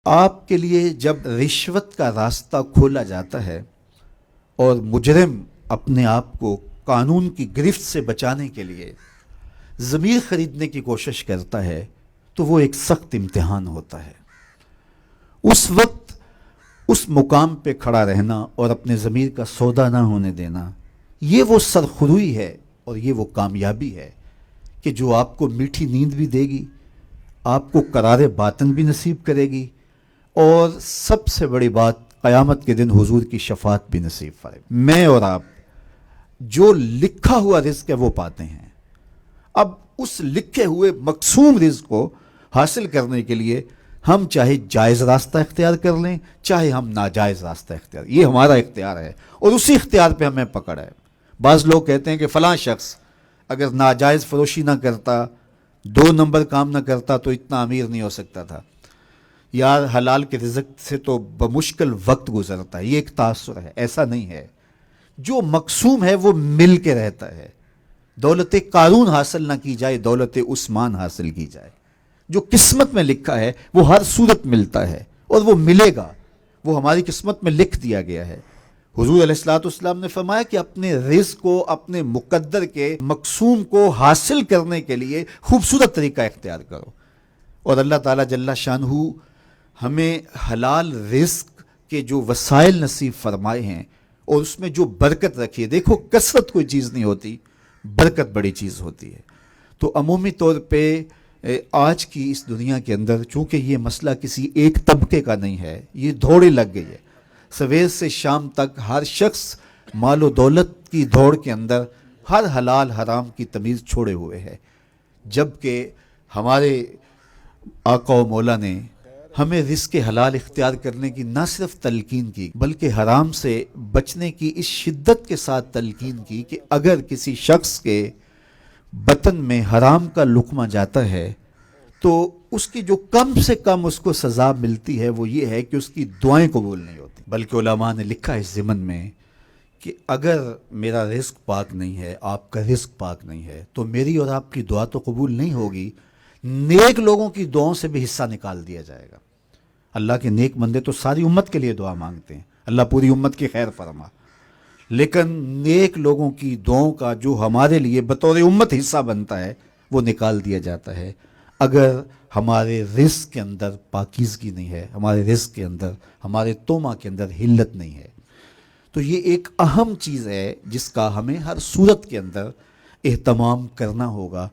آپ کے لیے جب رشوت کا راستہ کھولا جاتا ہے اور مجرم اپنے آپ کو قانون کی گرفت سے بچانے کے لیے ضمیر خریدنے کی کوشش کرتا ہے تو وہ ایک سخت امتحان ہوتا ہے۔ اس وقت اس مقام پہ کھڑا رہنا اور اپنے ضمیر کا سودا نہ ہونے دینا، یہ وہ سرخروئی ہے اور یہ وہ کامیابی ہے کہ جو آپ کو میٹھی نیند بھی دے گی، آپ کو قرار باطن بھی نصیب کرے گی، اور سب سے بڑی بات قیامت کے دن حضور کی شفاعت بھی نصیب فرمائے۔ میں اور آپ جو لکھا ہوا رزق ہے وہ پاتے ہیں۔ اب اس لکھے ہوئے مقسوم رزق کو حاصل کرنے کے لیے ہم چاہے جائز راستہ اختیار کر لیں، چاہے ہم ناجائز راستہ اختیار، یہ ہمارا اختیار ہے اور اسی اختیار پہ ہمیں پکڑ ہے۔ بعض لوگ کہتے ہیں کہ فلاں شخص اگر ناجائز فروشی نہ کرتا، 2 نمبر کام نہ کرتا تو اتنا امیر نہیں ہو سکتا تھا، یار حلال کے رزق سے تو بمشکل وقت گزرتا ہے۔ یہ ایک تاثر ہے، ایسا نہیں ہے۔ جو مقسوم ہے وہ مل کے رہتا ہے۔ دولت قارون حاصل نہ کی جائے، دولت عثمان حاصل کی جائے۔ جو قسمت میں لکھا ہے وہ ہر صورت ملتا ہے اور وہ ملے گا، وہ ہماری قسمت میں لکھ دیا گیا ہے۔ حضور علیہ الصلوۃ والسلام نے فرمایا کہ اپنے رزق کو، اپنے مقدر کے مقسوم کو حاصل کرنے کے لیے خوبصورت طریقہ اختیار کرو، اور اللہ تعالیٰ جل شانہ ہمیں حلال رزق کے جو وسائل نصیب فرمائے ہیں اور اس میں جو برکت رکھی ہے۔ دیکھو، کثرت کوئی چیز نہیں ہوتی، برکت بڑی چیز ہوتی ہے۔ تو عمومی طور پہ آج کی اس دنیا کے اندر چونکہ یہ مسئلہ کسی ایک طبقے کا نہیں ہے، یہ دوڑے لگ گئی ہے۔ سویر سے شام تک ہر شخص مال و دولت کی دوڑ کے اندر ہر حلال حرام کی تمیز چھوڑے ہوئے ہے، جبکہ ہمارے آقا و مولا نے ہمیں رزق حلال اختیار کرنے کی نہ صرف تلقین کی بلکہ حرام سے بچنے کی اس شدت کے ساتھ تلقین کی کہ اگر کسی شخص کے بطن میں حرام کا لقمہ جاتا ہے تو اس کی جو کم سے کم اس کو سزا ملتی ہے وہ یہ ہے کہ اس کی دعائیں قبول نہیں ہوتی۔ بلکہ علماء نے لکھا اس ضمن میں کہ اگر میرا رزق پاک نہیں ہے، آپ کا رزق پاک نہیں ہے، تو میری اور آپ کی دعا تو قبول نہیں ہوگی، نیک لوگوں کی دعاؤں سے بھی حصہ نکال دیا جائے گا۔ اللہ کے نیک بندے تو ساری امت کے لیے دعا مانگتے ہیں، اللہ پوری امت کی خیر فرما، لیکن نیک لوگوں کی دعاؤں کا جو ہمارے لیے بطور امت حصہ بنتا ہے وہ نکال دیا جاتا ہے اگر ہمارے رزق کے اندر پاکیزگی نہیں ہے، ہمارے رزق کے اندر، ہمارے تومہ کے اندر حلت نہیں ہے۔ تو یہ ایک اہم چیز ہے جس کا ہمیں ہر صورت کے اندر اہتمام کرنا ہوگا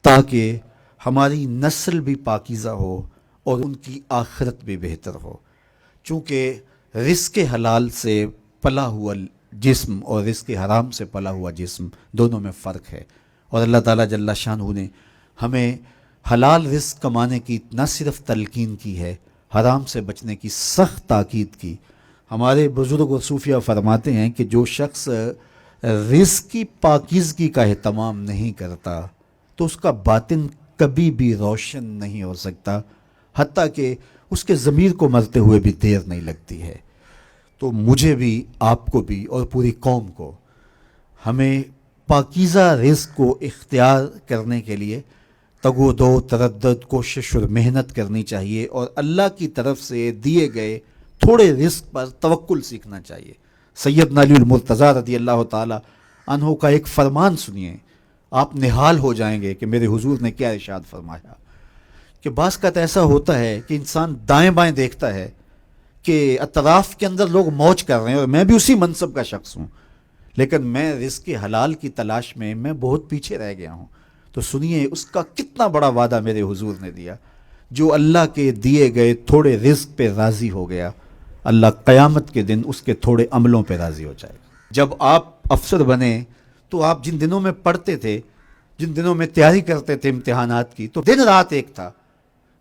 تاکہ ہماری نسل بھی پاکیزہ ہو اور ان کی آخرت بھی بہتر ہو۔ چونکہ رزق حلال سے پلا ہوا جسم اور رزق حرام سے پلا ہوا جسم دونوں میں فرق ہے، اور اللہ تعالیٰ جل شانہ نے ہمیں حلال رزق کمانے کی نہ صرف تلقین کی ہے، حرام سے بچنے کی سخت تاکید کی۔ ہمارے بزرگ و صوفیہ فرماتے ہیں کہ جو شخص رزق کی پاکیزگی کا اہتمام نہیں کرتا تو اس کا باطن کبھی بھی روشن نہیں ہو سکتا، حتیٰ کہ اس کے ضمیر کو مرتے ہوئے بھی دیر نہیں لگتی ہے۔ تو مجھے بھی، آپ کو بھی اور پوری قوم کو ہمیں پاکیزہ رزق کو اختیار کرنے کے لیے تگ و دو، تردد، کوشش اور محنت کرنی چاہیے، اور اللہ کی طرف سے دیے گئے تھوڑے رزق پر توکل سیکھنا چاہیے۔ سیدنا علی المرتضیٰ رضی اللہ تعالی عنہ کا ایک فرمان سنیے، آپ نہال ہو جائیں گے کہ میرے حضور نے کیا ارشاد فرمایا۔ کہ بعض کا ایسا ہوتا ہے کہ انسان دائیں بائیں دیکھتا ہے کہ اطراف کے اندر لوگ موج کر رہے ہیں اور میں بھی اسی منصب کا شخص ہوں، لیکن میں رزق حلال کی تلاش میں بہت پیچھے رہ گیا ہوں۔ تو سنیے اس کا کتنا بڑا وعدہ میرے حضور نے دیا، جو اللہ کے دیے گئے تھوڑے رزق پہ راضی ہو گیا، اللہ قیامت کے دن اس کے تھوڑے عملوں پہ راضی ہو جائے گا۔ جب آپ افسر بنے تو آپ جن دنوں میں پڑھتے تھے، جن دنوں میں تیاری کرتے تھے امتحانات کی، تو دن رات ایک تھا،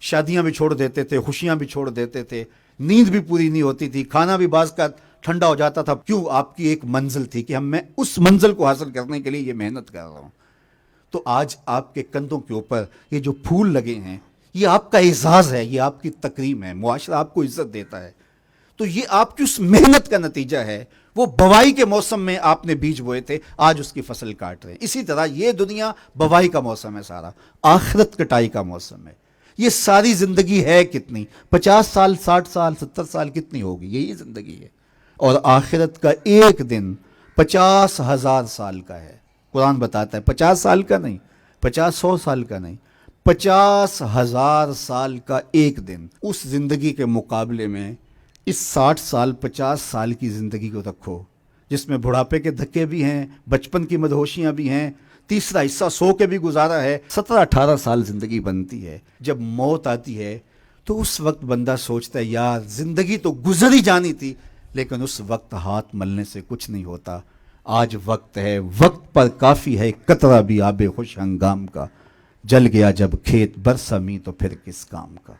شادیاں بھی چھوڑ دیتے تھے، خوشیاں بھی چھوڑ دیتے تھے، نیند بھی پوری نہیں ہوتی تھی، کھانا بھی بعض کا ٹھنڈا ہو جاتا تھا۔ کیوں؟ آپ کی ایک منزل تھی کہ میں اس منزل کو حاصل کرنے کے لیے یہ محنت کر رہا ہوں۔ تو آج آپ کے کندھوں کے اوپر یہ جو پھول لگے ہیں، یہ آپ کا اعزاز ہے، یہ آپ کی تکریم ہے، معاشرہ آپ کو عزت دیتا ہے۔ تو یہ آپ کی اس محنت کا نتیجہ ہے۔ وہ بوائی کے موسم میں آپ نے بیج بوئے تھے، آج اس کی فصل کاٹ رہے ہیں۔ اسی طرح یہ دنیا بوائی کا موسم ہے، سارا آخرت کٹائی کا موسم ہے۔ یہ ساری زندگی ہے کتنی؟ 50 سال، 60 سال، 70 سال کتنی ہوگی؟ یہی زندگی ہے. اور آخرت کا ایک دن 50,000 سال کا ہے. قرآن بتاتا ہے 50 سال کا نہیں، 100 سال کا نہیں، 50,000 سال کا ایک دن. اس زندگی کے مقابلے میں اس 60 سال 50 سال کی زندگی کو رکھو، جس میں بڑھاپے کے دھکے بھی ہیں، بچپن کی مدہوشیاں بھی ہیں، تیسرا حصہ سو کے بھی گزارا ہے. 17-18 سال زندگی بنتی ہے. جب موت آتی ہے تو اس وقت بندہ سوچتا ہے یار زندگی تو گزر ہی جانی تھی، لیکن اس وقت ہاتھ ملنے سے کچھ نہیں ہوتا. آج وقت ہے، وقت پر کافی ہے قطرہ بھی آب خوش ہنگام کا. جل گیا جب کھیت برسا می تو پھر کس کام کا.